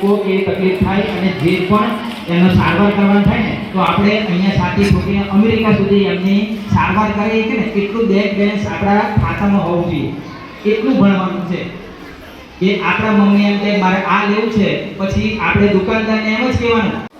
કોઈ એવી તકલીફ થાય અને જે પણ એનો સારવાર કરવાનું થાય ને તો આપણે અહીંયા સાથી છોકરીને અમેરિકા સુધી એમની સારવાર કરીએ કે ને એટલું બેંક બેલેન્સ આપણા ખાતામાં હોવું જોઈએ, એટલું ભણવાનું છે કે આપણા મમ્મી એમ કે મારે આ લેવું છે, પછી આપણે દુકાનદારને એમ જ કહેવાનું